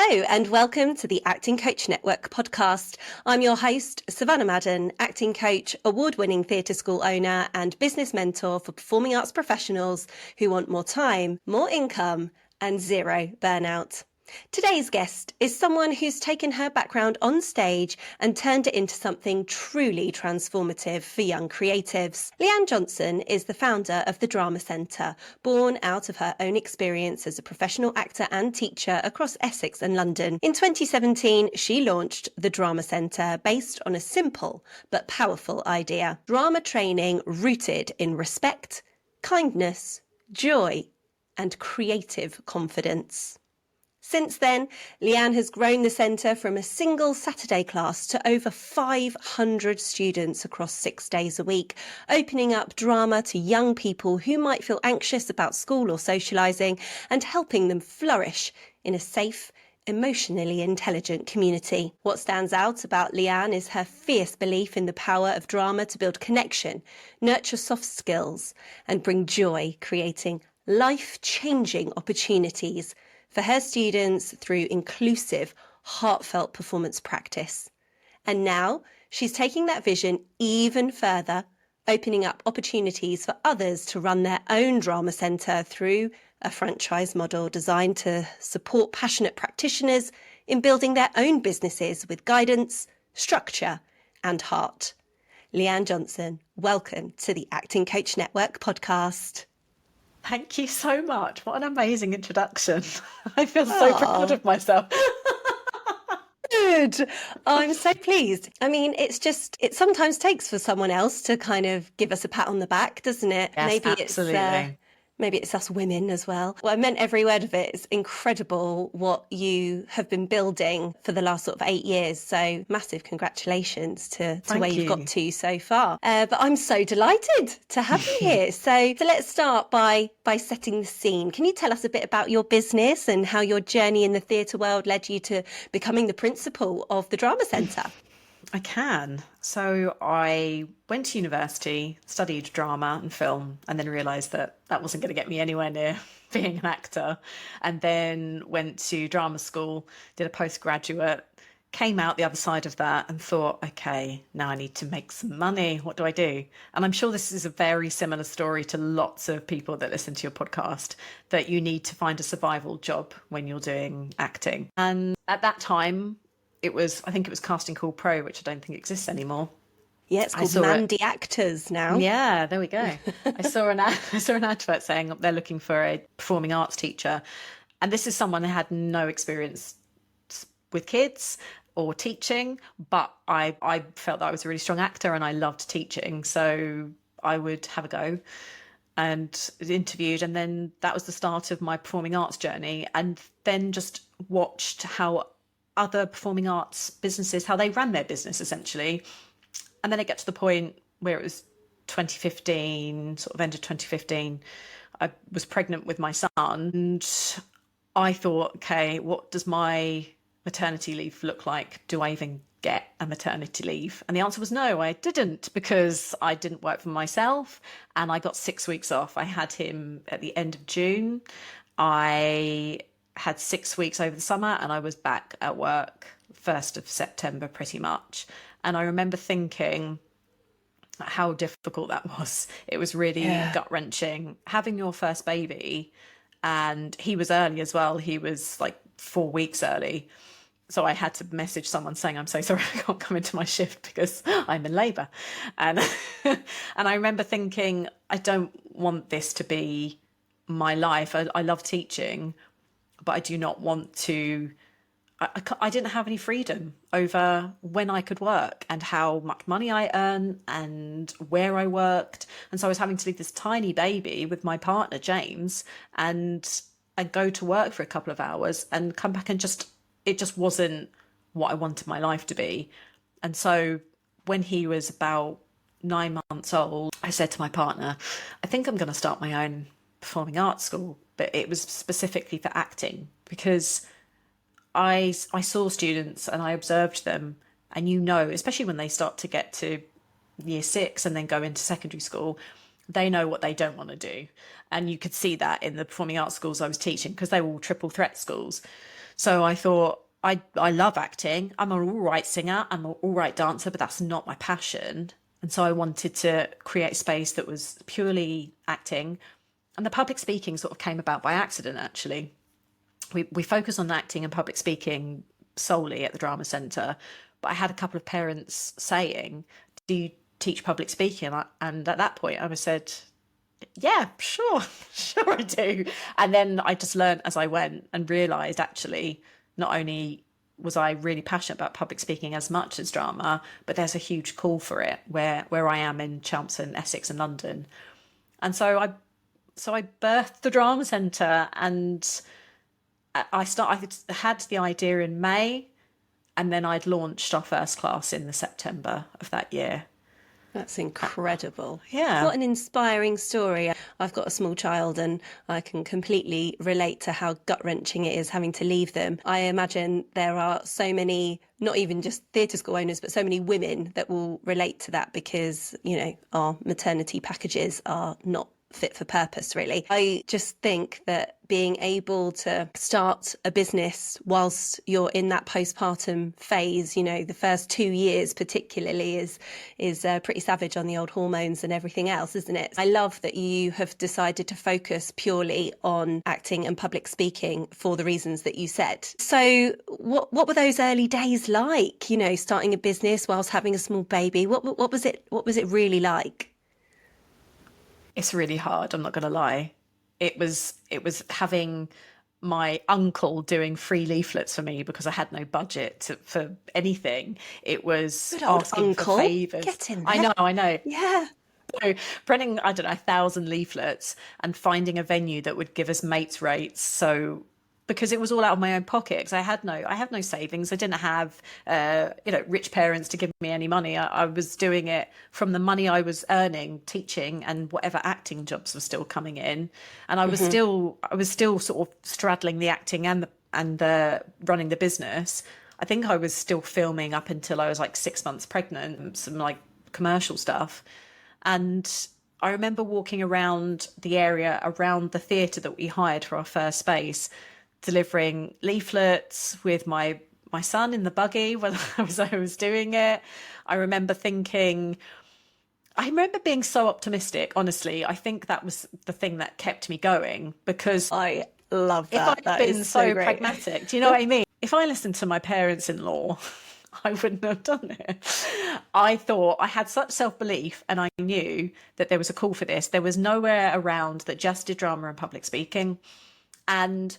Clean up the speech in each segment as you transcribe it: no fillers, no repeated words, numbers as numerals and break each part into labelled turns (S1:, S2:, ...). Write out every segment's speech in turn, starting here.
S1: Hello and welcome to the Acting Coach Network podcast. I'm your host, Savannah Madden, acting coach, award-winning theatre school owner and business mentor for performing arts professionals who want more time, more income and zero burnout. Today's guest is someone who's taken her background on stage and turned it into something truly transformative for young creatives. Leanne Johnson is the founder of the Drama Centre, born out of her own experience as a professional actor and teacher across Essex and London. In 2017, she launched the Drama Centre based on a simple but powerful idea: drama training rooted in respect, kindness, joy, and creative confidence. Since then, Leanne has grown the centre from a single Saturday class to over 500 students across 6 days a week, opening up drama to young people who might feel anxious about school or socialising and helping them flourish in a safe, emotionally intelligent community. What stands out about Leanne is her fierce belief in the power of drama to build connection, nurture soft skills, and bring joy, creating life-changing opportunities for her students through inclusive, heartfelt performance practice. And now she's taking that vision even further, opening up opportunities for others to run their own drama centre through a franchise model designed to support passionate practitioners in building their own businesses with guidance, structure, and heart. Leanne Johnson, welcome to the Acting Coach Network podcast.
S2: Thank you so much. What an amazing introduction. I feel so proud of myself.
S1: Good. I'm so pleased. I mean, it sometimes takes for someone else to kind of give us a pat on the back, doesn't it?
S2: Yes, absolutely.
S1: Maybe it's us women as well. Well, I meant every word of it. It's incredible what you have been building for the last sort of 8 years. So massive congratulations to where you've got to so far. But I'm so delighted to have you here. So let's start by setting the scene. Can you tell us a bit about your business and how your journey in the theatre world led you to becoming the principal of the Drama Centre?
S2: I can. So I went to university, studied drama and film, and then realised that wasn't going to get me anywhere near being an actor. And then went to drama school, did a postgraduate, came out the other side of that and thought, okay, now I need to make some money. What do I do? And I'm sure this is a very similar story to lots of people that listen to your podcast, that you need to find a survival job when you're doing acting. And at that time, I think it was Casting Call Pro, which I don't think exists anymore.
S1: Yeah, it's called Mandy Actors now.
S2: Yeah, there we go. I saw an advert saying they're looking for a performing arts teacher. And this is someone who had no experience with kids or teaching, but I felt that I was a really strong actor and I loved teaching. So I would have a go and interviewed. And then that was the start of my performing arts journey. And then just watched how other performing arts businesses, how they ran their business essentially. And then it got to the point where it was 2015, sort of end of 2015, I was pregnant with my son and I thought, okay, what does my maternity leave look like? Do I even get a maternity leave? And the answer was no, I didn't, because I didn't work for myself and I got 6 weeks off. I had him at the end of June. I had 6 weeks over the summer and I was back at work 1st of September pretty much. And I remember thinking how difficult that was. It was really gut-wrenching. Having your first baby, and he was early as well. He was like 4 weeks early. So I had to message someone saying, I'm so sorry, I can't come into my shift because I'm in labour. And and I remember thinking, I don't want this to be my life. I love teaching, but I do not want to, I didn't have any freedom over when I could work and how much money I earn and where I worked. And so I was having to leave this tiny baby with my partner, James, and go to work for a couple of hours and come back and it just wasn't what I wanted my life to be. And so when he was about 9 months old, I said to my partner, I think I'm going to start my own performing arts school. But it was specifically for acting, because I saw students and I observed them, and especially when they start to get to year 6 and then go into secondary school, They know what they don't want to do. And you could see that in the performing arts schools I was teaching, because they were all triple threat schools. So I thought, I love acting. I'm an all right singer. I'm an all right dancer, but that's not my passion. And so I wanted to create a space that was purely acting. And the public speaking sort of came about by accident, actually. We focus on acting and public speaking solely at the drama centre. But I had a couple of parents saying, do you teach public speaking? And at that point, I said, yeah, sure, sure I do. And then I just learned as I went and realised, actually, not only was I really passionate about public speaking as much as drama, but there's a huge call for it where I am in Chelmsford, Essex and London. And so I birthed the drama centre, and I had the idea in May, and then I'd launched our first class in the September of that year.
S1: That's incredible.
S2: Yeah.
S1: What an inspiring story. I've got a small child and I can completely relate to how gut-wrenching it is having to leave them. I imagine there are so many, not even just theatre school owners, but so many women that will relate to that because, you know, our maternity packages are not fit for purpose, really. I just think that being able to start a business whilst you're in that postpartum phase, you know, the first 2 years particularly is pretty savage on the old hormones and everything else, isn't it? I love that you have decided to focus purely on acting and public speaking for the reasons that you said. So what were those early days like, you know, starting a business whilst having a small baby? What was it really like?
S2: It's really hard, I'm not going to lie. It was having my uncle doing free leaflets for me because I had no budget for anything. It was
S1: Good old
S2: asking
S1: uncle.
S2: for favours.
S1: Get in there.
S2: I know.
S1: Yeah.
S2: So printing, I don't know, 1,000 leaflets and finding a venue that would give us mates rates. So because it was all out of my own pocket, because I have no savings. I didn't have, rich parents to give me any money. I was doing it from the money I was earning, teaching, and whatever acting jobs were still coming in. And I was still sort of straddling the acting and the running the business. I think I was still filming up until I was like 6 months pregnant, some like commercial stuff. And I remember walking around the area around the theatre that we hired for our first space, delivering leaflets with my son in the buggy when I was doing it. I remember being so optimistic, honestly. I think that was the thing that kept me going, because
S1: I love that.
S2: If I'd been so pragmatic, do you know what I mean? If I listened to my parents-in-law, I wouldn't have done it. I thought I had such self-belief, and I knew that there was a call for this. There was nowhere around that just did drama and public speaking. And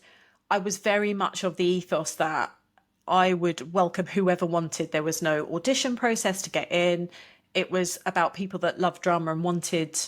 S2: I was very much of the ethos that I would welcome whoever wanted. There was no audition process to get in. It was about people that loved drama and wanted,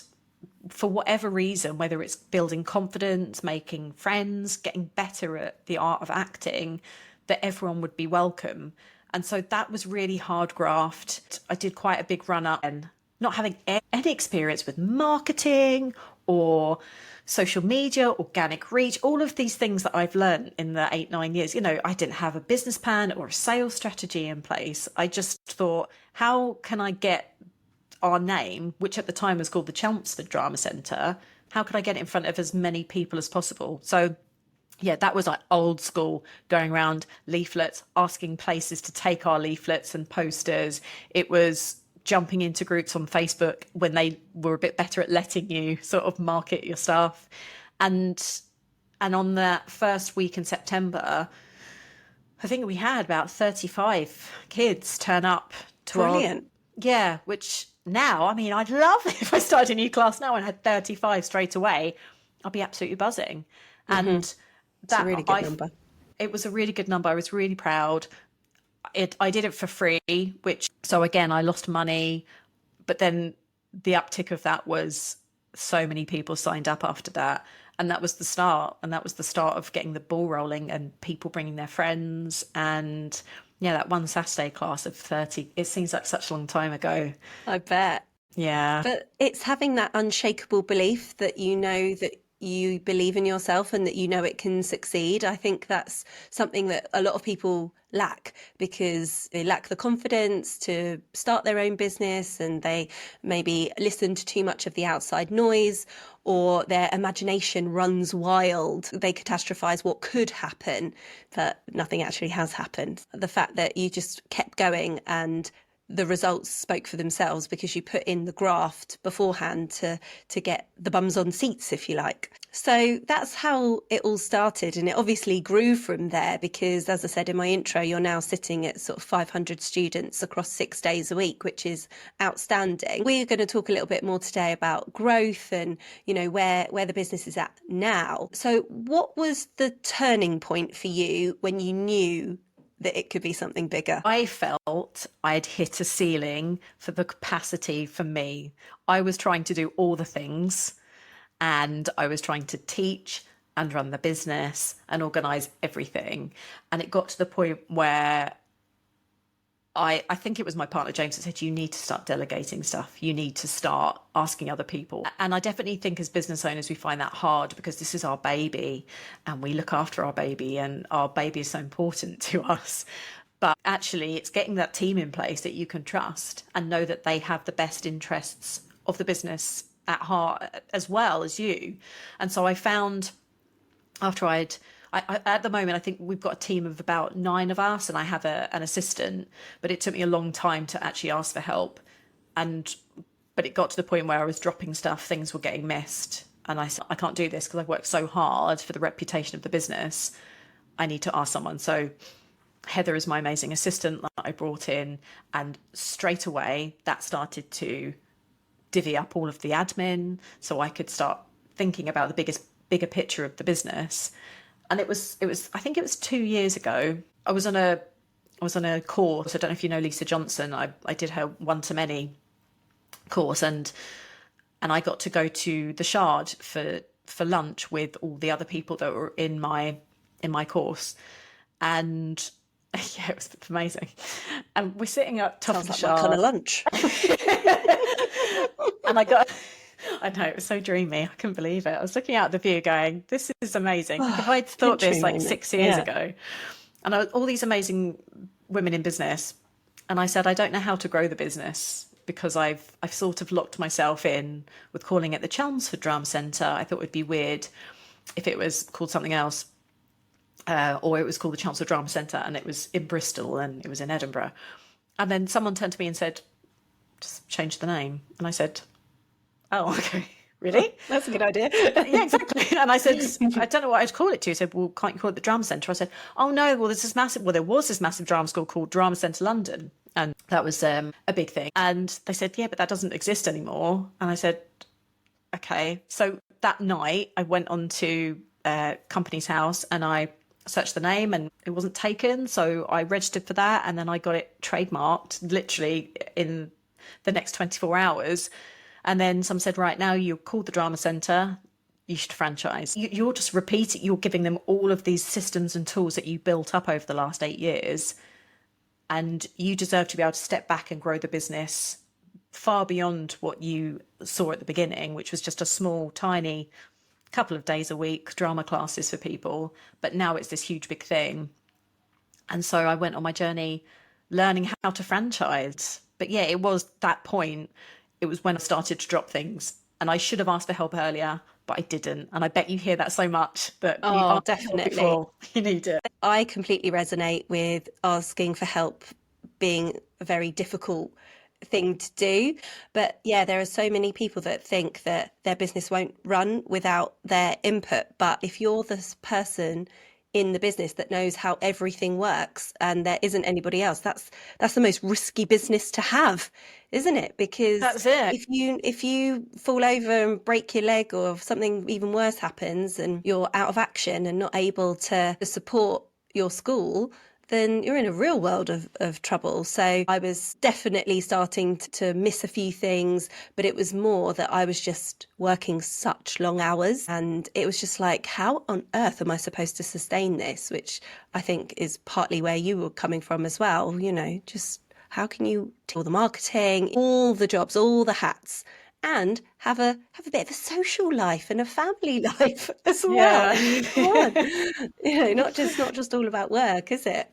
S2: for whatever reason, whether it's building confidence, making friends, getting better at the art of acting, that everyone would be welcome. And so that was really hard graft. I did quite a big run up, and not having any experience with marketing or social media, organic reach, all of these things that I've learned in the 8-9 years. You know, I didn't have a business plan or a sales strategy in place. I just thought, how can I get our name, which at the time was called the Chelmsford Drama Centre, how could I get it in front of as many people as possible? So yeah, that was like old school, going around leaflets, asking places to take our leaflets and posters. It was jumping into groups on Facebook when they were a bit better at letting you sort of market your stuff. And on that first week in September, I think we had about 35 kids turn up to
S1: Brilliant.
S2: Yeah, which now, I mean, I'd love it if I started a new class now and had 35 straight away. I'd be absolutely buzzing. And
S1: that's a really good number.
S2: It was a really good number. I was really proud. I did it for free, so again, I lost money, but then the uptick of that was so many people signed up after that. And that was the start. And that was the start of getting the ball rolling and people bringing their friends. And yeah, that one Saturday class of 30, it seems like such a long time ago.
S1: I bet.
S2: Yeah.
S1: But it's having that unshakable belief that you know that you believe in yourself and that you know it can succeed. I think that's something that a lot of people lack, because they lack the confidence to start their own business, and they maybe listen to too much of the outside noise, or their imagination runs wild. They catastrophize what could happen, but nothing actually has happened. The fact that you just kept going and the results spoke for themselves because you put in the graft beforehand to get the bums on seats, if you like. So that's how it all started, and it obviously grew from there because, as I said in my intro, you're now sitting at sort of 500 students across 6 days a week, which is outstanding. We're going to talk a little bit more today about growth and, you know, where the business is at now. So what was the turning point for you when you knew that it could be something bigger?
S2: I felt I'd hit a ceiling for the capacity for me. I was trying to do all the things, and I was trying to teach and run the business and organize everything. And it got to the point where I think it was my partner James that said, you need to start delegating stuff. You need to start asking other people. And I definitely think as business owners, we find that hard because this is our baby and we look after our baby, and our baby is so important to us. But actually, it's getting that team in place that you can trust and know that they have the best interests of the business at heart as well as you. And so I found after at the moment, I think we've got a team of about 9 of us, and I have an assistant, but it took me a long time to actually ask for help. But it got to the point where I was dropping stuff, things were getting missed. And I said, I can't do this because I've worked so hard for the reputation of the business. I need to ask someone. So Heather is my amazing assistant that I brought in, and straight away that started to divvy up all of the admin so I could start thinking about the bigger picture of the business. And it was I think it was 2 years ago. I was on a course. I don't know if you know Leanne Johnson. I did her one-to-many course, and I got to go to the Shard for lunch with all the other people that were in my course. And yeah, it was amazing. And we're sitting up top of the Shard.
S1: Sounds like my kind of lunch.
S2: And I know, it was so dreamy. I couldn't believe it. I was looking out the view going, this is amazing. If I'd thought this like 6 years ago, and all these amazing women in business, and I said, I don't know how to grow the business because I've sort of locked myself in with calling it the Chelmsford Drama Centre. I thought it would be weird if it was called something else, or it was called the Chelmsford Drama Centre and it was in Bristol and it was in Edinburgh. And then someone turned to me and said, just change the name. And I said, oh, okay, really?
S1: That's a good idea.
S2: Yeah, exactly. And I said, I don't know what I'd call it to. He said, well, can't you call it the Drama Centre? I said, oh no, well, there was this massive drama school called Drama Centre London. And that was a big thing. And they said, yeah, but that doesn't exist anymore. And I said, okay. So that night I went on to Company's House and I searched the name and it wasn't taken. So I registered for that and then I got it trademarked literally in the next 24 hours. And then some said, right, now you're called the Drama Centre, you should franchise. You're just repeating, you're giving them all of these systems and tools that you built up over the last 8 years. And you deserve to be able to step back and grow the business far beyond what you saw at the beginning, which was just a small, tiny couple of days a week drama classes for people. But now it's this huge, big thing. And so I went on my journey learning how to franchise. But yeah, it was that point. It was when I started to drop things, and I should have asked for help earlier, but I didn't. And I bet you hear that so much that you
S1: definitely
S2: before you need it.
S1: I completely resonate with asking for help being a very difficult thing to do. But yeah, there are so many people that think that their business won't run without their input. But if you're this person in the business that knows how everything works and there isn't anybody else, that's the most risky business to have, isn't it? Because
S2: that's it.
S1: If you fall over and break your leg, or if something even worse happens and you're out of action and not able to support your school, then you're in a real world of trouble. So I was definitely starting to miss a few things, but it was more that I was just working such long hours, and it was just like, how on earth am I supposed to sustain this? Which I think is partly where you were coming from as well, you know, just how can you do all the marketing, all the jobs, all the hats, and have a bit of a social life and a family life as well.
S2: Yeah.
S1: I mean, come on, not just all about work, is it?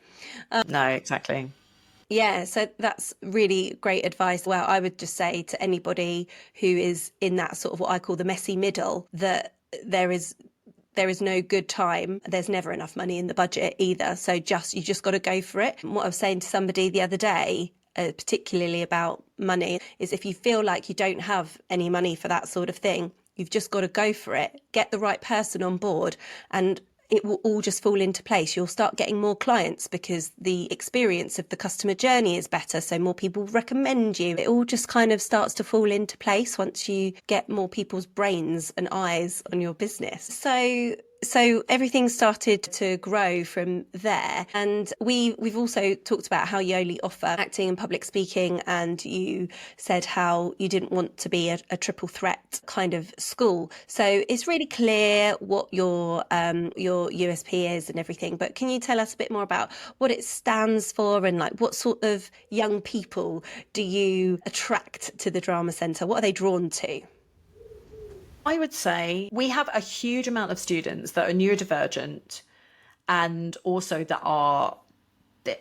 S2: No, exactly.
S1: Yeah, so that's really great advice. Well, I would just say to anybody who is in that sort of what I call the messy middle, that there is no good time. There's never enough money in the budget either. So you just got to go for it. And what I was saying to somebody the other day, particularly about money, is if you feel like you don't have any money for that sort of thing, you've just got to go for it. Get the right person on board, and it will all just fall into place. You'll start getting more clients because the experience of the customer journey is better. So more people recommend you. It all just kind of starts to fall into place once you get more people's brains and eyes on your business. So everything started to grow from there. And we've also talked about how you only offer acting and public speaking, and you said how you didn't want to be a triple threat kind of school. So it's really clear what your USP is and everything. But can you tell us a bit more about what it stands for, and like what sort of young people do you attract to the Drama Centre? What are they drawn to?
S2: I would say we have a huge amount of students that are neurodivergent and also that are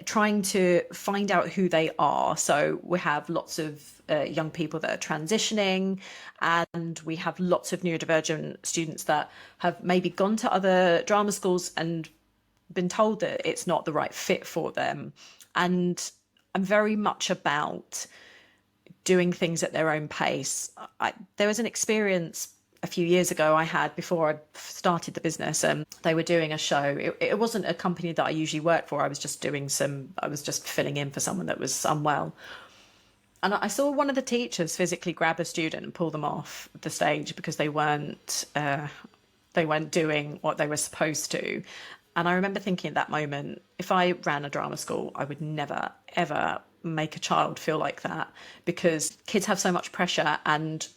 S2: trying to find out who they are. So we have lots of young people that are transitioning, and we have lots of neurodivergent students that have maybe gone to other drama schools and been told that it's not the right fit for them. And I'm very much about doing things at their own pace. There was an experience a few years ago I had before I started the business. They were doing a show. It wasn't a company that I usually work for. I was just filling in for someone that was unwell. And I saw one of the teachers physically grab a student and pull them off the stage because they weren't doing what they were supposed to. And I remember thinking at that moment, if I ran a drama school, I would never, ever make a child feel like that, because kids have so much pressure, and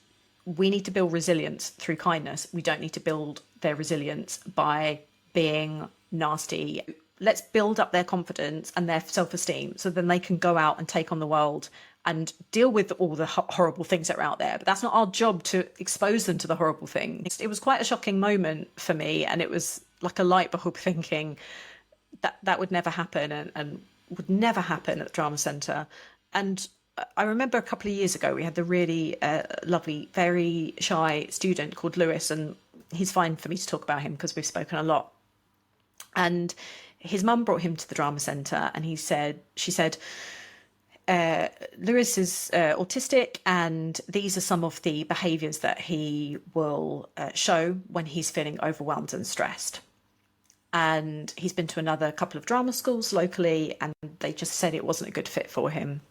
S2: we need to build resilience through kindness. We don't need to build their resilience by being nasty. Let's build up their confidence and their self-esteem so then they can go out and take on the world and deal with all the horrible things that are out there. But that's not our job to expose them to the horrible things. It was quite a shocking moment for me, and it was like a light bulb thinking that would never happen, and would never happen at the Drama Centre. And I remember a couple of years ago, we had the really lovely, very shy student called Lewis, and he's fine for me to talk about him because we've spoken a lot. And his mum brought him to the Drama Centre, and she said, Lewis is autistic, and these are some of the behaviours that he will show when he's feeling overwhelmed and stressed. And he's been to another couple of drama schools locally, and they just said it wasn't a good fit for him.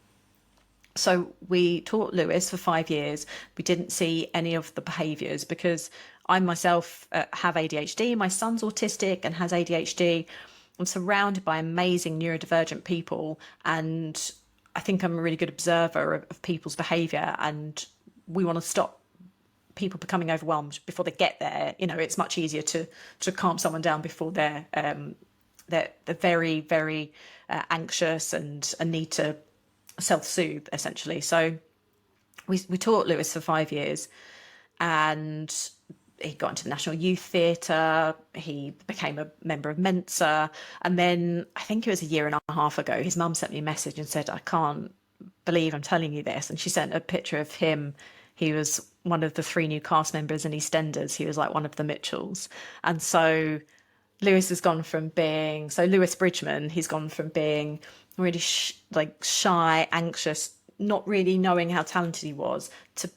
S2: So we taught Lewis for 5 years. We didn't see any of the behaviours because I myself have ADHD. My son's autistic and has ADHD. I'm surrounded by amazing neurodivergent people, and I think I'm a really good observer of people's behaviour, and we want to stop people becoming overwhelmed before they get there. You know, it's much easier to calm someone down before they're very, very anxious and need to self-soothe, essentially. So we taught Lewis for 5 years, and he got into the National Youth Theatre. He became a member of Mensa, and then I think it was a year and a half ago, his mum sent me a message and said, I can't believe I'm telling you this. And she sent a picture of him. He was one of the 3 new cast members in EastEnders. He was like one of the Mitchells. And so Lewis has gone from being, Lewis Bridgman, he's gone from being really shy, anxious, not really knowing how talented he was, to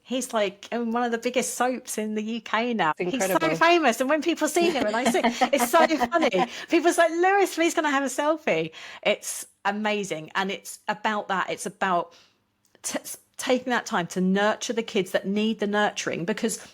S2: he's like in one of the biggest soaps in the UK now. He's so famous, and when people see him, and I see, it's so funny. People say, Lewis, please can I have a selfie? It's amazing. And it's about that. It's about taking that time to nurture the kids that need the nurturing, because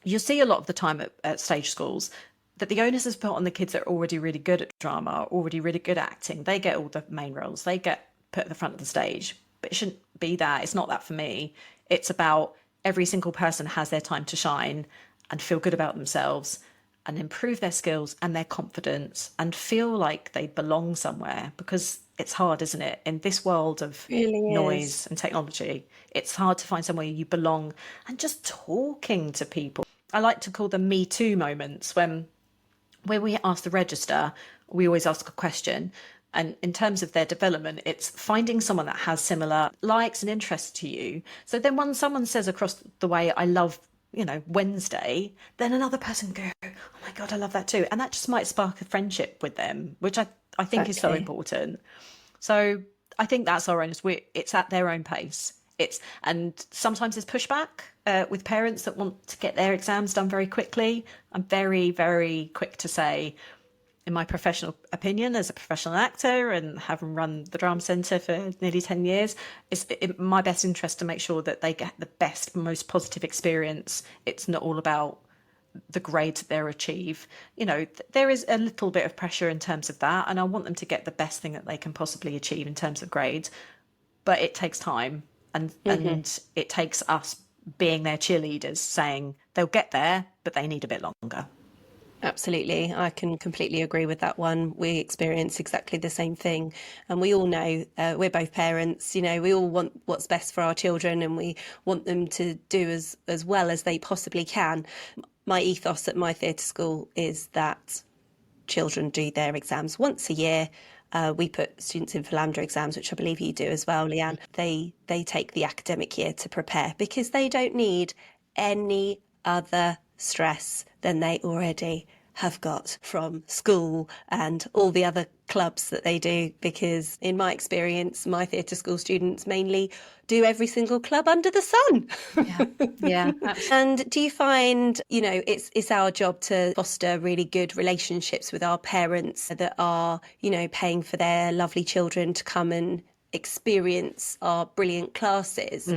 S2: you see a lot of the time at stage schools that the onus is put on the kids that are already really good at drama, already really good at acting. They get all the main roles. They get put at the front of the stage. But it shouldn't be that. It's not that for me. It's about every single person has their time to shine and feel good about themselves and improve their skills and their confidence and feel like they belong somewhere, because it's hard, isn't it? In this world of
S1: Really is.
S2: noise and technology, it's hard to find somewhere you belong and just talking to people. I like to call them Me Too moments when we ask the register, we always ask a question. And in terms of their development, it's finding someone that has similar likes and interests to you. So then when someone says across the way, I love, Wednesday, then another person go, oh my God, I love that too. And that just might spark a friendship with them, which I think is so
S1: Exactly.
S2: important. So I think that's our own, it's at their own pace. And sometimes there's pushback with parents that want to get their exams done very quickly. I'm very, very quick to say, in my professional opinion, as a professional actor and having run the drama centre for nearly 10 years, it's in my best interest to make sure that they get the best, most positive experience. It's not all about the grades that they achieve. There is a little bit of pressure in terms of that, and I want them to get the best thing that they can possibly achieve in terms of grades. But it takes time, and it takes us being their cheerleaders, saying they'll get there, but they need a bit longer.
S1: Absolutely. I can completely agree with that one. We experience exactly the same thing. And we all know we're both parents, we all want what's best for our children and we want them to do as well as they possibly can. My ethos at my theatre school is that children do their exams once a year. We put students in for LAMDA exams, which I believe you do as well, Leanne. They take the academic year to prepare because they don't need any other stress than they already have got from school and all the other clubs that they do, because in my experience, my theatre school students mainly do every single club under the sun.
S2: Yeah.
S1: And do you find, it's our job to foster really good relationships with our parents that are, paying for their lovely children to come and experience our brilliant classes?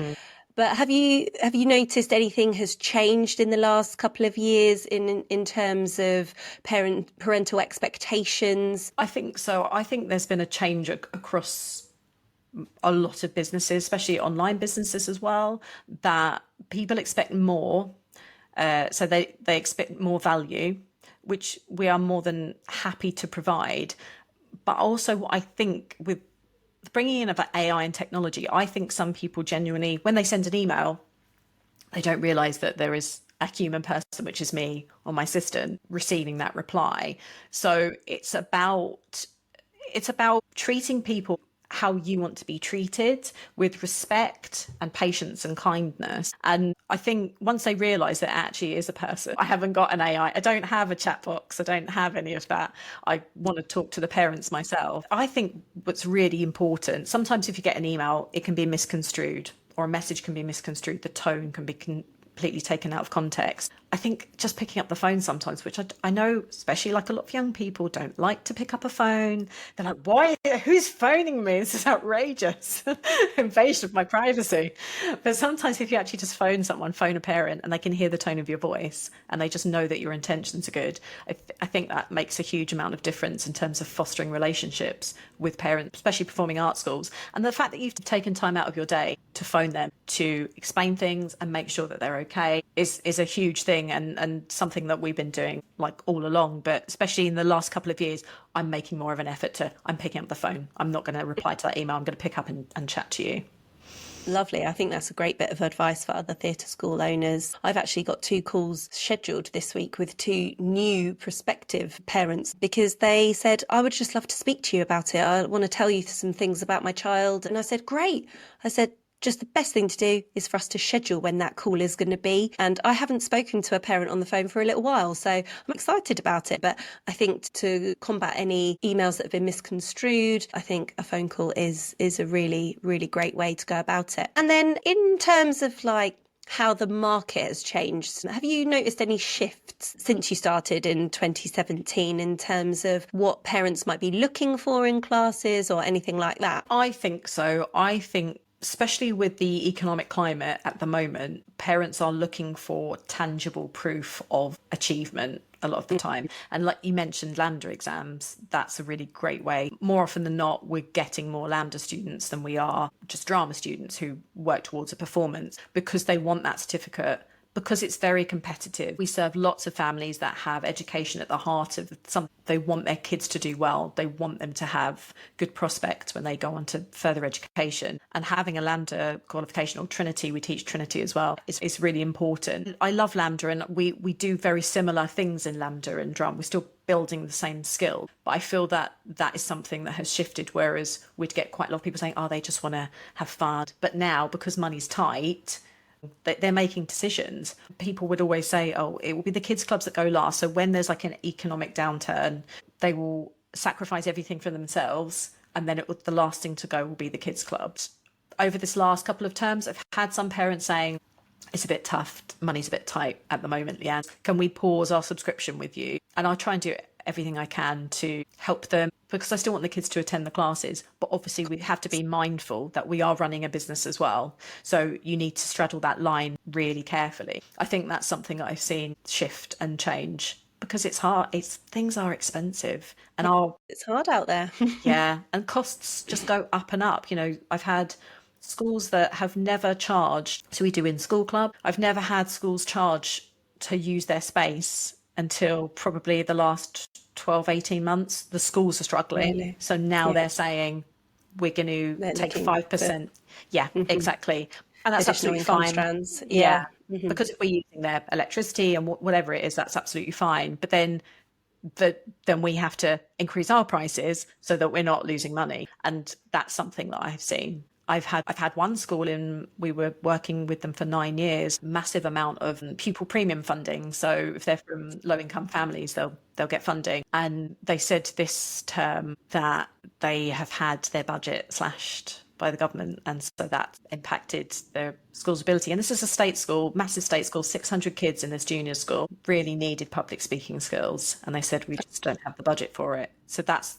S1: But have you noticed anything has changed in the last couple of years in terms of parental expectations?
S2: I think so. I think there's been a change across a lot of businesses, especially online businesses as well, that people expect more. So they expect more value, which we are more than happy to provide. But also what I think with bringing in of AI and technology, I think some people genuinely, when they send an email, they don't realise that there is a human person, which is me or my assistant, receiving that reply. So it's about treating people how you want to be treated, with respect and patience and kindness. And I think once they realise that it actually is a person, I haven't got an AI, I don't have a chat box, I don't have any of that. I want to talk to the parents myself. I think what's really important, sometimes if you get an email, it can be misconstrued, or a message can be misconstrued, the tone can be completely taken out of context. I think just picking up the phone sometimes, which I know, especially like a lot of young people don't like to pick up a phone. They're like, why? Who's phoning me? This is outrageous. Invasion of my privacy. But sometimes if you actually just phone someone, phone a parent, and they can hear the tone of your voice and they just know that your intentions are good, I think that makes a huge amount of difference in terms of fostering relationships with parents, especially performing arts schools. And the fact that you've taken time out of your day to phone them, to explain things and make sure that they're okay is a huge thing, and something that we've been doing like all along. But especially in the last couple of years, I'm making more of an effort I'm picking up the phone. I'm not going to reply to that email. I'm going to pick up and chat to you.
S1: Lovely. I think that's a great bit of advice for other theatre school owners. I've actually got 2 calls scheduled this week with 2 new prospective parents, because they said, I would just love to speak to you about it. I want to tell you some things about my child. And I said, great. I said, just the best thing to do is for us to schedule when that call is going to be. And I haven't spoken to a parent on the phone for a little while, so I'm excited about it. But I think to combat any emails that have been misconstrued, I think a phone call is a really, really great way to go about it. And then in terms of like how the market has changed, have you noticed any shifts since you started in 2017 in terms of what parents might be looking for in classes or anything like that?
S2: I think so. I think especially with the economic climate at the moment, parents are looking for tangible proof of achievement a lot of the time. And like you mentioned, LAMDA exams, that's a really great way. More often than not, we're getting more LAMDA students than we are just drama students who work towards a performance, because they want that certificate because it's very competitive. We serve lots of families that have education at the heart of something. They want their kids to do well. They want them to have good prospects when they go on to further education. And having a Lambda qualification, or Trinity, we teach Trinity as well, is really important. I love Lambda, and we do very similar things in Lambda and Drum. We're still building the same skill, but I feel that that is something that has shifted, whereas we'd get quite a lot of people saying, oh, they just want to have fun. But now, because money's tight, they're making decisions. People would always say, oh, it will be the kids clubs that go last. So when there's like an economic downturn, they will sacrifice everything for themselves, and then the last thing to go will be the kids clubs. Over this last couple of terms, I've had some parents saying, it's a bit tough, money's a bit tight at the moment, Leanne, can we pause our subscription with you? And I'll try and do everything I can to help them, because I still want the kids to attend the classes, but obviously we have to be mindful that we are running a business as well. So you need to straddle that line really carefully. I think that's something that I've seen shift and change, because it's hard. Things are expensive, and
S1: it's hard out there.
S2: yeah, and costs just go up and up. I've had schools that have never charged. So we do in school club. I've never had schools charge to use their space until probably the last 12, 18 months. The schools are struggling.
S1: Really?
S2: So now they're saying, we're going to take 5%. Yeah, exactly. And that's
S1: Additional
S2: absolutely fine.
S1: strands.
S2: Yeah. Because if we're using their electricity and whatever it is, that's absolutely fine. But then we have to increase our prices so that we're not losing money. And that's something that I've seen. I've had one school we were working with them for 9 years, massive amount of pupil premium funding. So if they're from low income families, they'll get funding. And they said this term that they have had their budget slashed by the government, and so that impacted their school's ability. And this is a state school, massive state school, 600 kids in this junior school, really needed public speaking skills, and they said we just don't have the budget for it. So that's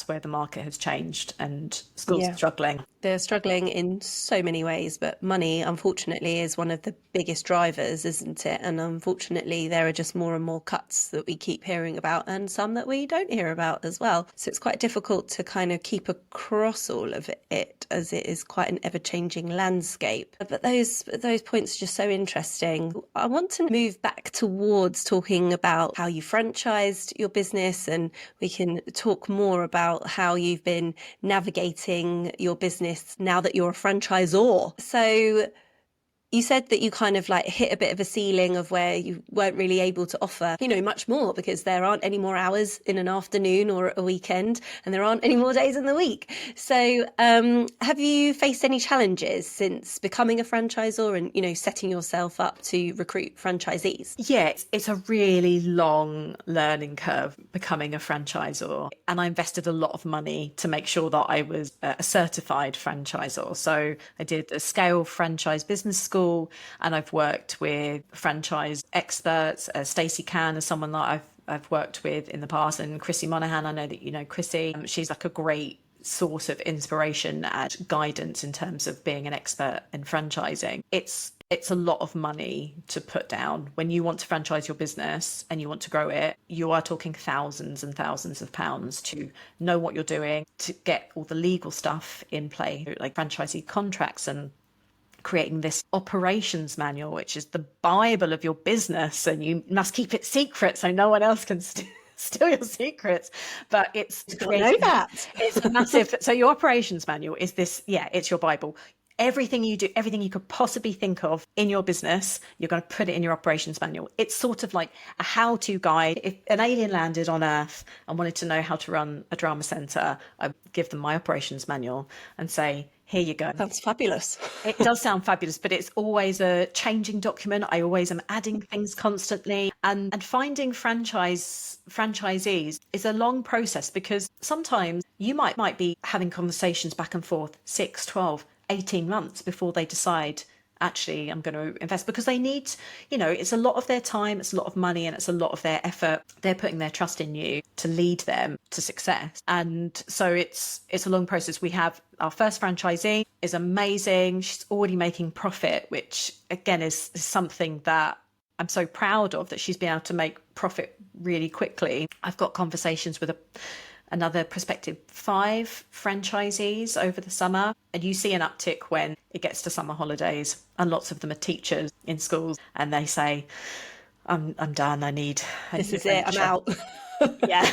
S2: where the market has changed, and schools are struggling.
S1: They're struggling in so many ways, but money, unfortunately, is one of the biggest drivers, isn't it? And unfortunately, there are just more and more cuts that we keep hearing about, and some that we don't hear about as well. So it's quite difficult to kind of keep across all of it, as it is quite an ever-changing landscape. But those points are just so interesting. I want to move back towards talking about how you franchised your business, and we can talk more about how you've been navigating your business now that you're a franchisor. So you said that you kind of like hit a bit of a ceiling of where you weren't really able to offer, much more, because there aren't any more hours in an afternoon or a weekend, and there aren't any more days in the week. So have you faced any challenges since becoming a franchisor and, setting yourself up to recruit franchisees?
S2: Yeah, it's a really long learning curve becoming a franchisor. And I invested a lot of money to make sure that I was a certified franchisor. So I did a Scale Franchise Business School, and I've worked with franchise experts. Stacey Can is someone that I've worked with in the past, and Chrissy Monaghan, I know that you know Chrissy. She's like a great source of inspiration and guidance in terms of being an expert in franchising. It's a lot of money to put down when you want to franchise your business and you want to grow it. You are talking thousands and thousands of pounds to know what you're doing, to get all the legal stuff in play, like franchisee contracts, and creating this operations manual, which is the Bible of your business, and you must keep it secret so no one else can steal your secrets. But it's
S1: know that.
S2: It's a massive. So your operations manual is this. Yeah, it's your Bible. Everything you do, everything you could possibly think of in your business, you're going to put it in your operations manual. It's sort of like a how-to guide. If an alien landed on Earth and wanted to know how to run a drama centre, I'd give them my operations manual and say, here you go.
S1: That's fabulous.
S2: It does sound fabulous, but it's always a changing document. I always am adding things constantly. And finding franchisees is a long process, because sometimes you might be having conversations back and forth 6, 12, 18 months before they decide, actually, I'm going to invest, because they need, it's a lot of their time, it's a lot of money, and it's a lot of their effort. They're putting their trust in you to lead them to success. And so it's a long process. We have our first franchisee is amazing. She's already making profit, which again is something that I'm so proud of, that she's been able to make profit really quickly. I've got conversations with another prospective 5 franchisees over the summer. And you see an uptick when it gets to summer holidays. And lots of them are teachers in schools. And they say, I'm done. I need
S1: This
S2: a
S1: is it. I'm
S2: venture.
S1: out.
S2: Yeah.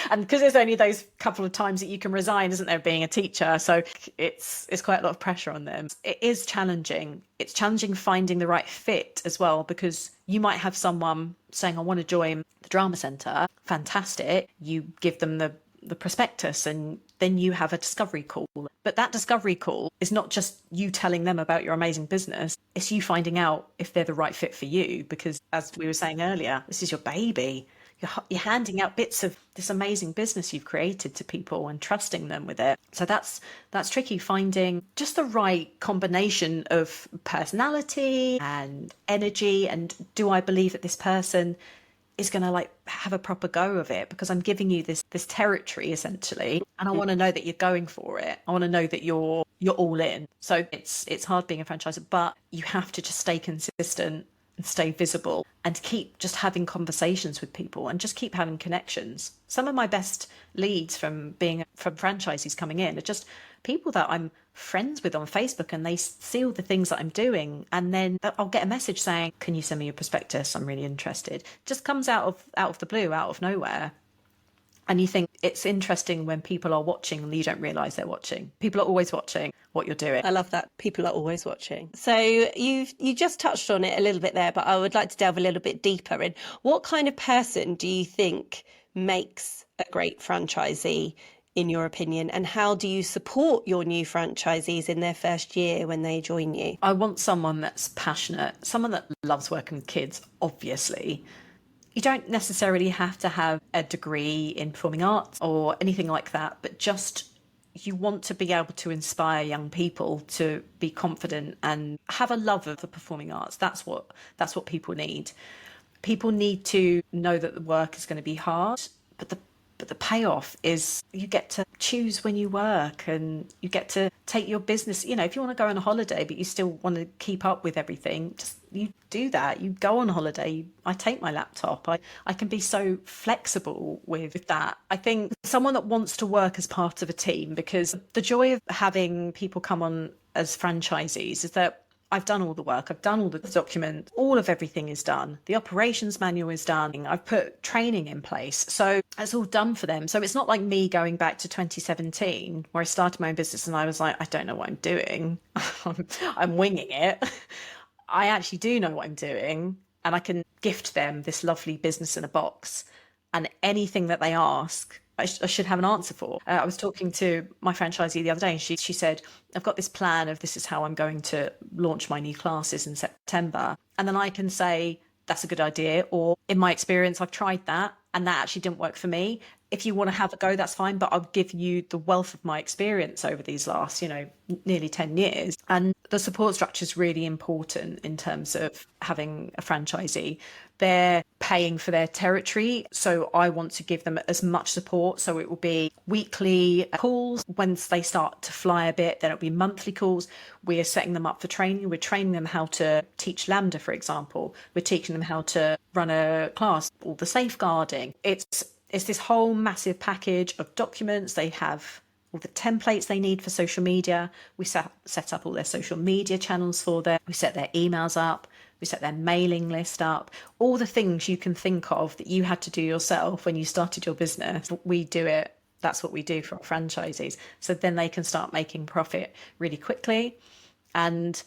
S2: And because there's only those couple of times that you can resign, isn't there, being a teacher? So it's quite a lot of pressure on them. It is challenging. It's challenging finding the right fit as well, because you might have someone saying, I want to join the drama centre. Fantastic. You give them the prospectus, and then you have a discovery call. But that discovery call is not just you telling them about your amazing business. It's you finding out if they're the right fit for you, because as we were saying earlier, this is your baby. You're handing out bits of this amazing business you've created to people and trusting them with it. So that's tricky, finding just the right combination of personality and energy. And do I believe that this person is going to like have a proper go of it, because I'm giving you this territory essentially, and I want to know that you're going for it. I want to know that you're all in. So it's hard being a franchisor, but you have to just stay consistent and stay visible and keep just having conversations with people and just keep having connections. Some of my best leads from franchisees coming in are just people that I'm friends with on Facebook, and they see all the things that I'm doing, and then I'll get a message saying, can you send me your prospectus? I'm really interested. Just comes out of the blue, out of nowhere. And you think it's interesting when people are watching and you don't realise they're watching. People are always watching what you're doing.
S1: I love that. People are always watching. So you just touched on it a little bit there, but I would like to delve a little bit deeper in what kind of person do you think makes a great franchisee, in your opinion, and how do you support your new franchisees in their first year when they join you?
S2: I want someone that's passionate, someone that loves working with kids, obviously. You don't necessarily have to have a degree in performing arts or anything like that, but just you want to be able to inspire young people to be confident and have a love of the performing arts. That's what people need. People need to know that the work is going to be hard, but the payoff is you get to choose when you work, and you get to take your business. You know, if you want to go on a holiday, but you still want to keep up with everything, just you do that. You go on holiday. I take my laptop. I can be so flexible with that. I think someone that wants to work as part of a team, because the joy of having people come on as franchisees is that I've done all the work. I've done all the documents. All of everything is done. The operations manual is done. I've put training in place. So it's all done for them. So it's not like me going back to 2017 where I started my own business and I was like, I don't know what I'm doing. I'm winging it. I actually do know what I'm doing, and I can gift them this lovely business in a box, and anything that they ask, I should have an answer for. I was talking to my franchisee the other day, and she said, I've got this plan of this is how I'm going to launch my new classes in September. And then I can say, that's a good idea. Or in my experience, I've tried that and that actually didn't work for me. If you want to have a go, that's fine. But I'll give you the wealth of my experience over these last, nearly 10 years. And the support structure is really important in terms of having a franchisee. They're paying for their territory. So I want to give them as much support. So it will be weekly calls. Once they start to fly a bit, then it'll be monthly calls. We are setting them up for training. We're training them how to teach Lambda, for example. We're teaching them how to run a class, all the safeguarding. It's this whole massive package of documents. They have all the templates they need for social media. We set up all their social media channels for them. We set their emails up. We set their mailing list up. All the things you can think of that you had to do yourself when you started your business, we do it. That's what we do for our franchisees. So then they can start making profit really quickly. And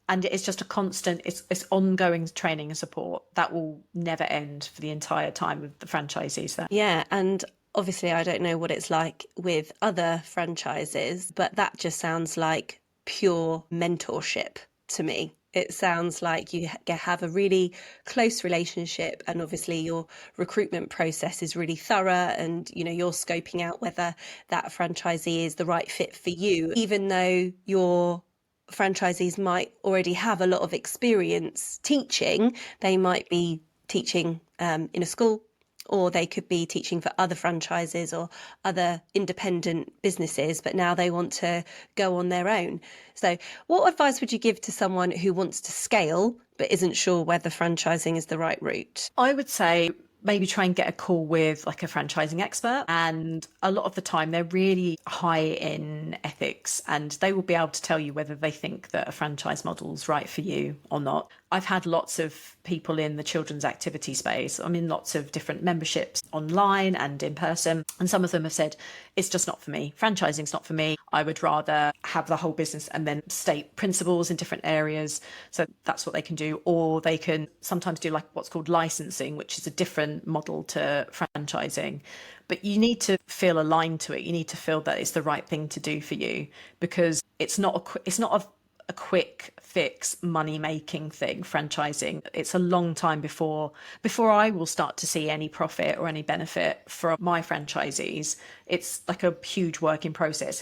S2: it's just a constant, it's ongoing training and support that will never end for the entire time of the franchisees there.
S1: Yeah, and obviously I don't know what it's like with other franchises, but that just sounds like pure mentorship to me. It sounds like you have a really close relationship, and obviously your recruitment process is really thorough, and you're scoping out whether that franchisee is the right fit for you, even though your franchisees might already have a lot of experience teaching. They might be teaching in a school, or they could be teaching for other franchises or other independent businesses, but now they want to go on their own. So what advice would you give to someone who wants to scale but isn't sure whether franchising is the right route?
S2: I would say maybe try and get a call with like a franchising expert. And a lot of the time they're really high in ethics, and they will be able to tell you whether they think that a franchise model is right for you or not. I've had lots of people in the children's activity space. I'm in lots of different memberships online and in person. And some of them have said, it's just not for me. Franchising's not for me. I would rather have the whole business and then state principles in different areas. So that's what they can do. Or they can sometimes do like what's called licensing, which is a different model to franchising. But you need to feel aligned to it. You need to feel that it's the right thing to do for you, because it's not a quick fix money making thing. Franchising, it's a long time before I will start to see any profit or any benefit from my franchisees. It's like a huge work in process.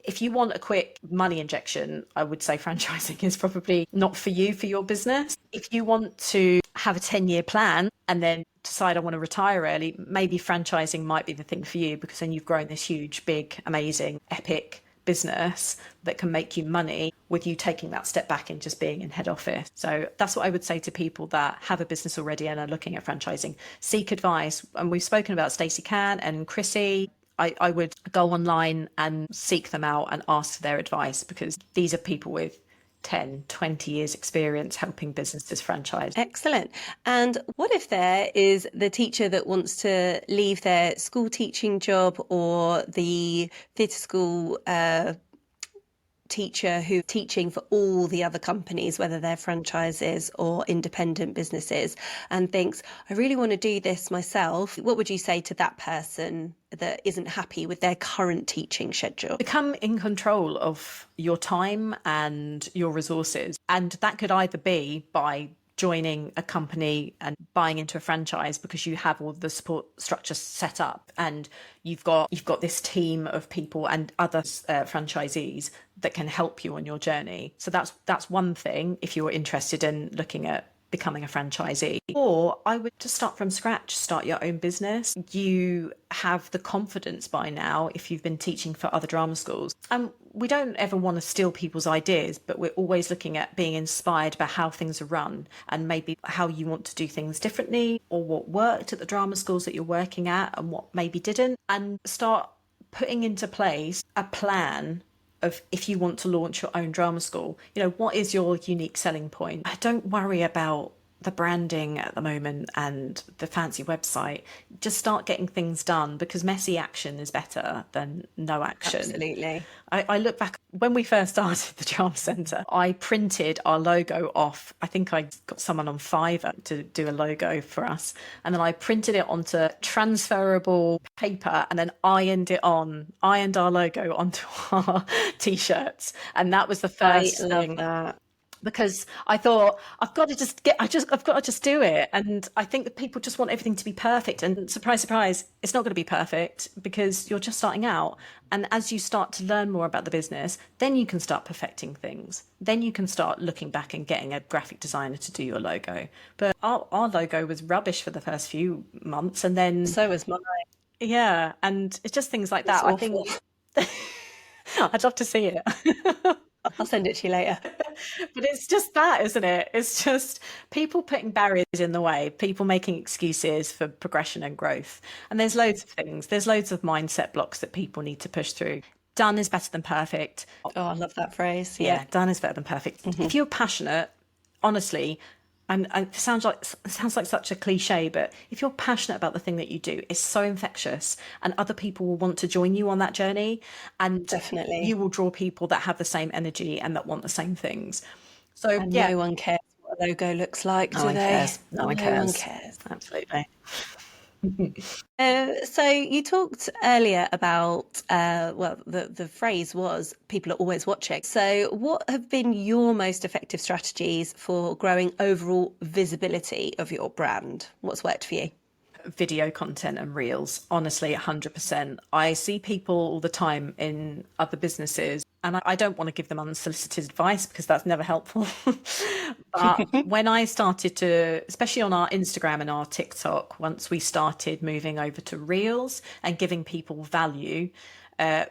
S2: If you want a quick money injection, I would say franchising is probably not for you, for your business. If you want to have a 10-year plan and then decide I want to retire early, maybe franchising might be the thing for you, because then you've grown this huge, big, amazing, epic business that can make you money with you taking that step back and just being in head office. So that's what I would say to people that have a business already and are looking at franchising. Seek advice. And we've spoken about Stacey Can and Chrissy. I would go online and seek them out and ask for their advice, because these are people with 10, 20 years experience helping businesses franchise.
S1: Excellent. And what if there is the teacher that wants to leave their school teaching job, or the theatre school teacher who's teaching for all the other companies, whether they're franchises or independent businesses, and thinks, I really want to do this myself? What would you say to that person that isn't happy with their current teaching schedule?
S2: Become in control of your time and your resources. And that could either be by joining a company and buying into a franchise because you have all the support structure set up, and you've got this team of people and other franchisees that can help you on your journey. So that's one thing if you're interested in looking at becoming a franchisee. Or I would just start from scratch, start your own business. You have the confidence by now if you've been teaching for other drama schools. And we don't ever want to steal people's ideas, but we're always looking at being inspired by how things are run and maybe how you want to do things differently, or what worked at the drama schools that you're working at and what maybe didn't, and start putting into place a plan of, if you want to launch your own drama school, what is your unique selling point? Don't worry about the branding at the moment and the fancy website. Just start getting things done, because messy action is better than no action.
S1: Absolutely.
S2: I look back when we first started the drama centre, I printed our logo off. I think I got someone on Fiverr to do a logo for us. And then I printed it onto transferable paper and then ironed our logo onto our t-shirts. And that was the first
S1: I love that.
S2: Because I thought, I've got to just do it. And I think that people just want everything to be perfect. And surprise, surprise, it's not going to be perfect, because you're just starting out. And as you start to learn more about the business, then you can start perfecting things. Then you can start looking back and getting a graphic designer to do your logo. But our logo was rubbish for the first few months. And then...
S1: So was mine.
S2: Yeah. And it's just things like that. I think I'd love to see it.
S1: I'll send it to you later.
S2: But it's just that, isn't it? It's just people putting barriers in the way, people making excuses for progression and growth. And there's loads of things. There's loads of mindset blocks that people need to push through. Done is better than perfect.
S1: Oh, I love that phrase.
S2: Yeah, done is better than perfect. Mm-hmm. If you're passionate, honestly, and it sounds like such a cliche, but if you're passionate about the thing that you do, it's so infectious, and other people will want to join you on that journey. And
S1: definitely,
S2: you will draw people that have the same energy and that want the same things. So
S1: and no one cares what a logo looks like, do they?
S2: No one cares.
S1: Absolutely. So you talked earlier about, the phrase was, people are always watching. So what have been your most effective strategies for growing overall visibility of your brand? What's worked for you?
S2: Video content and reels, honestly, 100%. I see people all the time in other businesses And I don't want to give them unsolicited advice because that's never helpful. But when I started to, especially on our Instagram and our TikTok, once we started moving over to Reels and giving people value,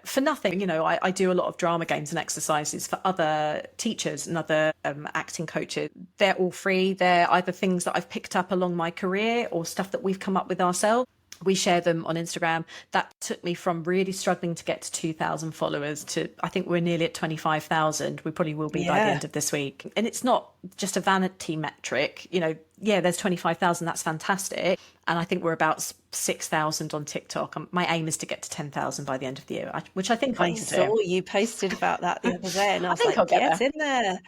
S2: for nothing. You know, I do a lot of drama games and exercises for other teachers and other acting coaches. They're all free. They're either things that I've picked up along my career or stuff that we've come up with ourselves. We share them on Instagram. That took me from really struggling to get to 2,000 followers to, I think we're nearly at 25,000. We probably will be by the end of this week. And it's not just a vanity metric. You know, yeah, there's 25,000. That's fantastic. And I think we're about 6,000 on TikTok. My aim is to get to 10,000 by the end of the year, which I think I can do.
S1: I saw you posted about that the other day, and I was
S2: think
S1: like,
S2: I'll get
S1: in there.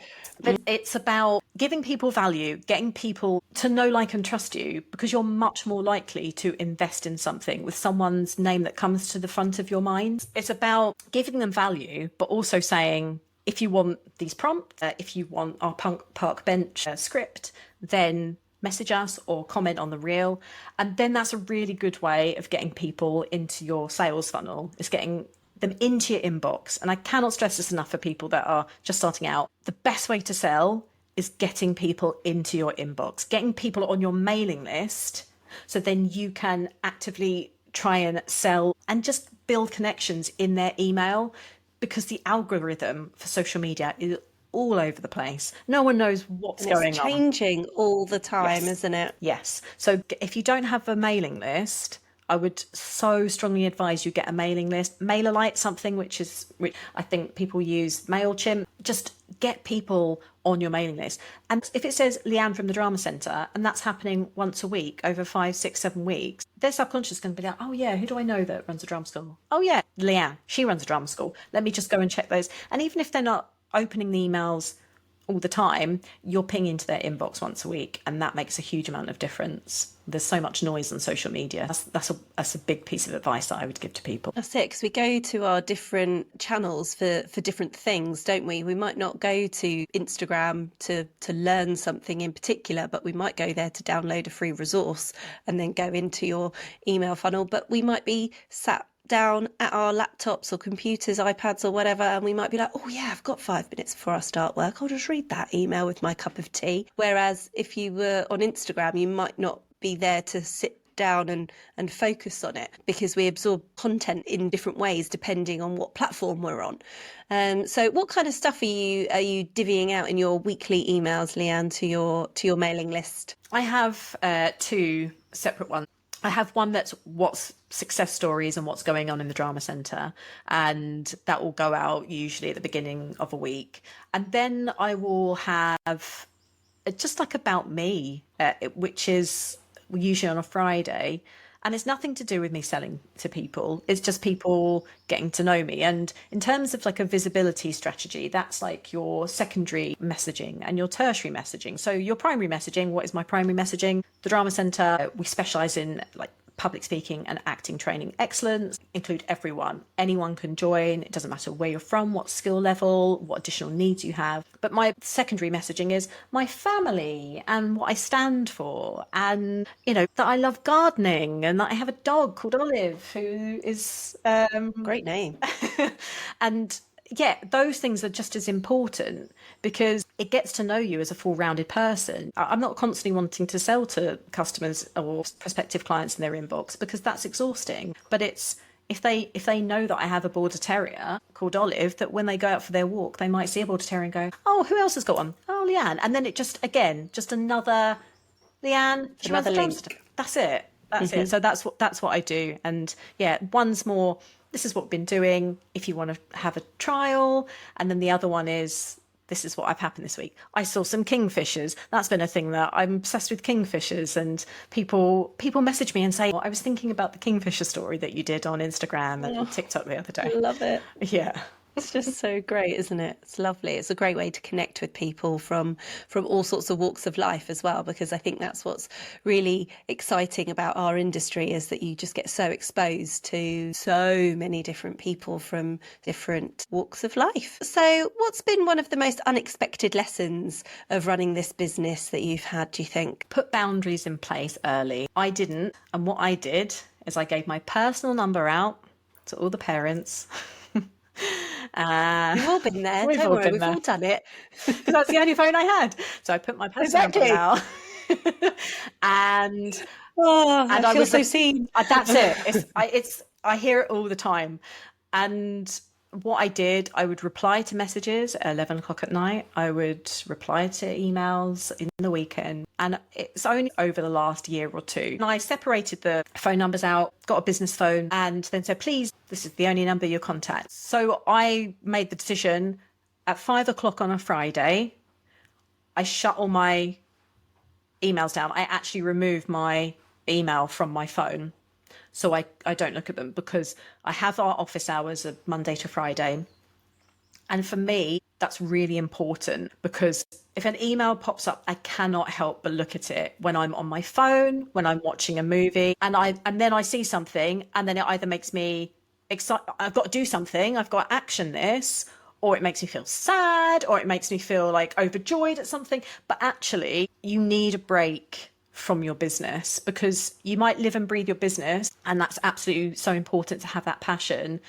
S2: But it's about giving people value, getting people to know, like, and trust you, because you're much more likely to invest in something with someone's name that comes to the front of your mind. It's about giving them value, but also saying, if you want these prompts, if you want our park bench script, then message us or comment on the reel. And then that's a really good way of getting people into your sales funnel. It's getting them into your inbox. And I cannot stress this enough for people that are just starting out. The best way to sell is getting people into your inbox, getting people on your mailing list, so then you can actively try and sell and just build connections in their email, because the algorithm for social media is all over the place. No one knows what's going on.
S1: It's changing all the time, isn't it?
S2: Yes. So if you don't have a mailing list, I would so strongly advise you get a mailing list. MailerLite, something which I think people use, MailChimp. Just get people on your mailing list. And if it says Leanne from the Drama Centre, and that's happening once a week over 5, 6, 7 weeks, their subconscious is going to be like, oh yeah, who do I know that runs a drama school? Oh yeah, Leanne, she runs a drama school. Let me just go and check those. And even if they're not opening the emails all the time, you're pinging into their inbox once a week, and that makes a huge amount of difference. There's so much noise on social media. That's a big piece of advice that I would give to people.
S1: That's it, because we go to our different channels for different things, don't we? We might not go to Instagram to learn something in particular, but we might go there to download a free resource and then go into your email funnel. But we might be sat down at our laptops or computers, iPads or whatever, and we might be like, oh yeah, I've got 5 minutes before I start work, I'll just read that email with my cup of tea. Whereas if you were on Instagram, you might not be there to sit down and focus on it, because we absorb content in different ways depending on what platform we're on. So what kind of stuff are you divvying out in your weekly emails, Leanne, to your mailing list?
S2: I have 2 separate ones. I have one that's what's success stories and what's going on in the Drama Centre, and that will go out usually at the beginning of a week. And then I will have just like about me, which is usually on a Friday. And it's nothing to do with me selling to people. It's just people getting to know me. And in terms of like a visibility strategy, that's like your secondary messaging and your tertiary messaging. So your primary messaging, what is my primary messaging? The Drama Centre, we specialise in like public speaking and acting training excellence, include everyone. Anyone can join. It doesn't matter where you're from, what skill level, what additional needs you have. But my secondary messaging is my family and what I stand for, and, you know, that I love gardening and that I have a dog called Olive who is...
S1: Great name.
S2: And yeah, those things are just as important, because it gets to know you as a full-rounded person. I'm not constantly wanting to sell to customers or prospective clients in their inbox, because that's exhausting. But it's if they know that I have a border terrier called Olive, that when they go out for their walk, they might see a border terrier and go, oh, who else has got one? Oh, Leanne. And then it just another Leanne.
S1: Another link.
S2: That's it. That's it. So that's what I do. And yeah, one's more, this is what we've been doing if you want to have a trial. And then the other one is, this is what I've happened this week. I saw some kingfishers. That's been a thing that I'm obsessed with, kingfishers. And people message me and say, I was thinking about the kingfisher story that you did on Instagram and TikTok the other day.
S1: I love it.
S2: Yeah.
S1: It's just so great, isn't it? It's lovely. It's a great way to connect with people from all sorts of walks of life as well, because I think that's what's really exciting about our industry, is that you just get so exposed to so many different people from different walks of life. So what's been one of the most unexpected lessons of running this business that you've had, do you think?
S2: Put boundaries in place early. I didn't. And what I did is I gave my personal number out to all the parents.
S1: We've all been there.
S2: We've
S1: Don't
S2: all
S1: worry,
S2: been
S1: we've
S2: there.
S1: all done it.
S2: Because that's the only phone I had. So I put my personal number out. and
S1: Oh,
S2: and
S1: I
S2: I
S1: feel
S2: would
S1: so seen.
S2: that's it. I hear it all the time. And what I did, I would reply to messages at 11 o'clock at night. I would reply to emails in the weekend. And it's only over the last year or two. And I separated the phone numbers out, got a business phone, and then said, please, this is the only number you contact. So I made the decision at 5 o'clock on a Friday, I shut all my emails down. I actually removed my email from my phone. So I don't look at them because I have our office hours of Monday to Friday. And for me, that's really important because if an email pops up, I cannot help but look at it when I'm on my phone, when I'm watching a movie, and then I see something, and then it either makes me excited, I've got to do something, I've got to action this, or it makes me feel sad, or it makes me feel like overjoyed at something. But actually, you need a break from your business because you might live and breathe your business, and that's absolutely so important to have that passion,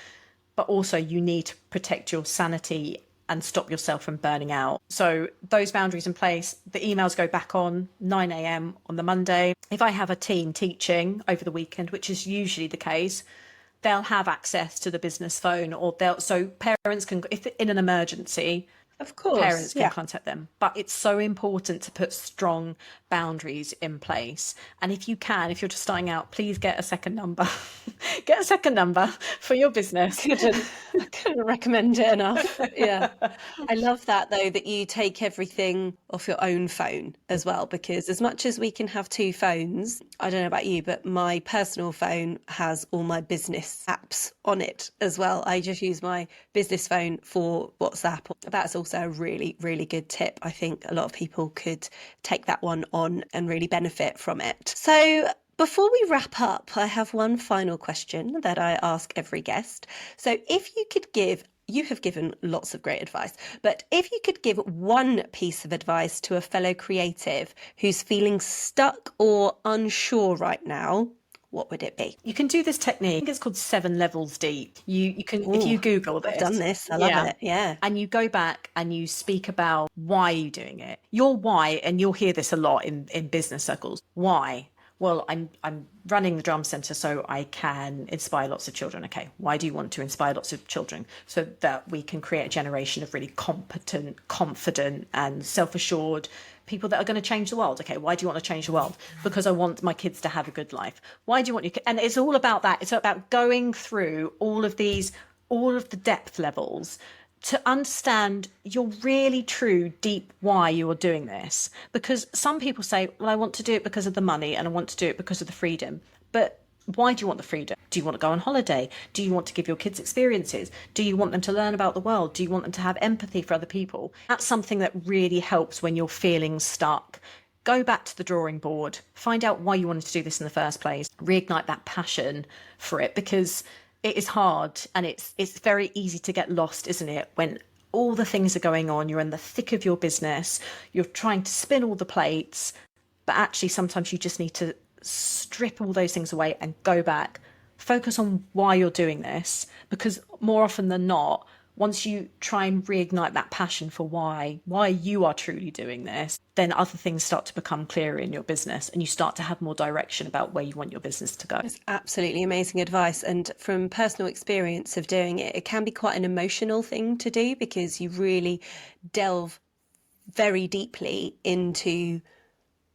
S2: but also you need to protect your sanity and stop yourself from burning out. So those boundaries in place, the emails go back on 9 a.m. on the Monday. If I have a team teaching over the weekend, which is usually the case, they'll have access to the business phone, or so parents can, if in an emergency,
S1: Of course,
S2: parents can
S1: yeah.
S2: contact them. But it's so important to put strong boundaries in place. And if you can, if you're just starting out, please get a second number. Get a second number for your business.
S1: I couldn't recommend it enough. Yeah. I love that though, that you take everything off your own phone as well, because as much as we can have two phones, I don't know about you, but my personal phone has all my business apps on it as well. I just use my business phone for WhatsApp. That's also a really, really good tip. I think a lot of people could take that one on and really benefit from it. So before we wrap up, I have one final question that I ask every guest. So if you could give, you have given lots of great advice, but if you could give one piece of advice to a fellow creative who's feeling stuck or unsure right now, what would it be?
S2: You can do this technique. I think it's called 7 levels deep. You can, if you Google this.
S1: I've done this. I love it. Yeah.
S2: And you go back and you speak about why you're doing it. Your why, and you'll hear this a lot in business circles. Why? Well, I'm running the drama centre so I can inspire lots of children. Okay, why do you want to inspire lots of children? So that we can create a generation of really competent, confident and self-assured people that are going to change the world. Okay, why do you want to change the world? Because I want my kids to have a good life. Why do you want your kids? And it's all about that. It's about going through all of the depth levels to understand your really true deep why you are doing this. Because some people say, well, I want to do it because of the money and I want to do it because of the freedom. But why do you want the freedom? Do you want to go on holiday? Do you want to give your kids experiences? Do you want them to learn about the world? Do you want them to have empathy for other people? That's something that really helps when you're feeling stuck. Go back to the drawing board, find out why you wanted to do this in the first place, reignite that passion for it, because it is hard and it's very easy to get lost, isn't it? When all the things are going on, you're in the thick of your business, you're trying to spin all the plates, but actually sometimes you just need to strip all those things away and go back, focus on why you're doing this, because more often than not, once you try and reignite that passion for why you are truly doing this, then other things start to become clearer in your business and you start to have more direction about where you want your business to go.
S1: It's absolutely amazing advice. And from personal experience of doing it, it can be quite an emotional thing to do because you really delve very deeply into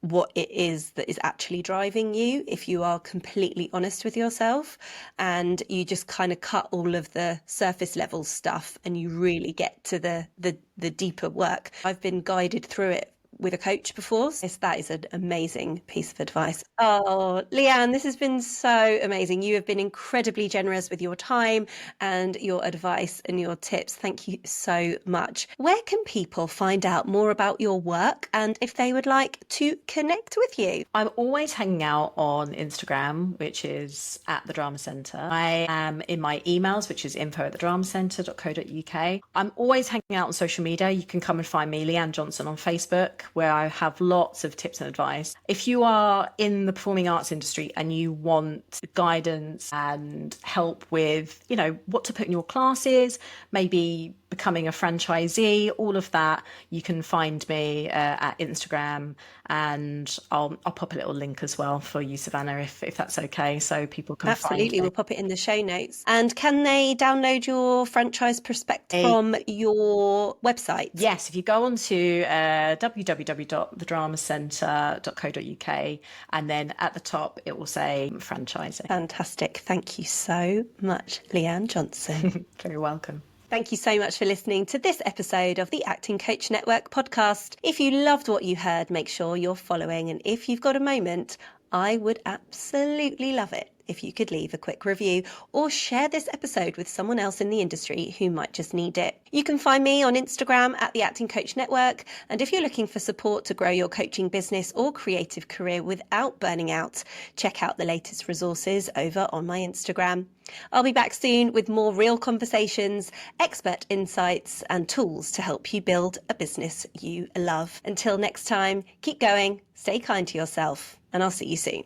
S1: what it is that is actually driving you if you are completely honest with yourself, and you just kind of cut all of the surface level stuff and you really get to the deeper work. I've been guided through it with a coach before. That is an amazing piece of advice. Oh, Leanne, this has been so amazing. You have been incredibly generous with your time and your advice and your tips. Thank you so much. Where can people find out more about your work and if they would like to connect with you?
S2: I'm always hanging out on Instagram, which is at the Drama Centre. I am in my emails, which is info@thedramacentre.co.uk. I'm always hanging out on social media. You can come and find me, Leanne Johnson, on Facebook. where I have lots of tips and advice. If you are in the performing arts industry and you want guidance and help with, what to put in your classes, maybe becoming a franchisee, all of that, you can find me at Instagram, and I'll pop a little link as well for you, Savannah, if that's okay, so people can
S1: Absolutely,
S2: find me.
S1: we'll pop it in the show notes. And can they download your franchise prospectus from your website?
S2: Yes, if you go on to www.thedramacentre.co.uk, and then at the top it will say franchising.
S1: Fantastic. Thank you so much, Leanne Johnson.
S2: Very welcome.
S1: Thank you so much for listening to this episode of the Acting Coach Network podcast. If you loved what you heard, make sure you're following. And if you've got a moment, I would absolutely love it if you could leave a quick review or share this episode with someone else in the industry who might just need it. You can find me on Instagram at the Acting Coach Network. And if you're looking for support to grow your coaching business or creative career without burning out, check out the latest resources over on my Instagram. I'll be back soon with more real conversations, expert insights, and tools to help you build a business you love. Until next time, keep going, stay kind to yourself, and I'll see you soon.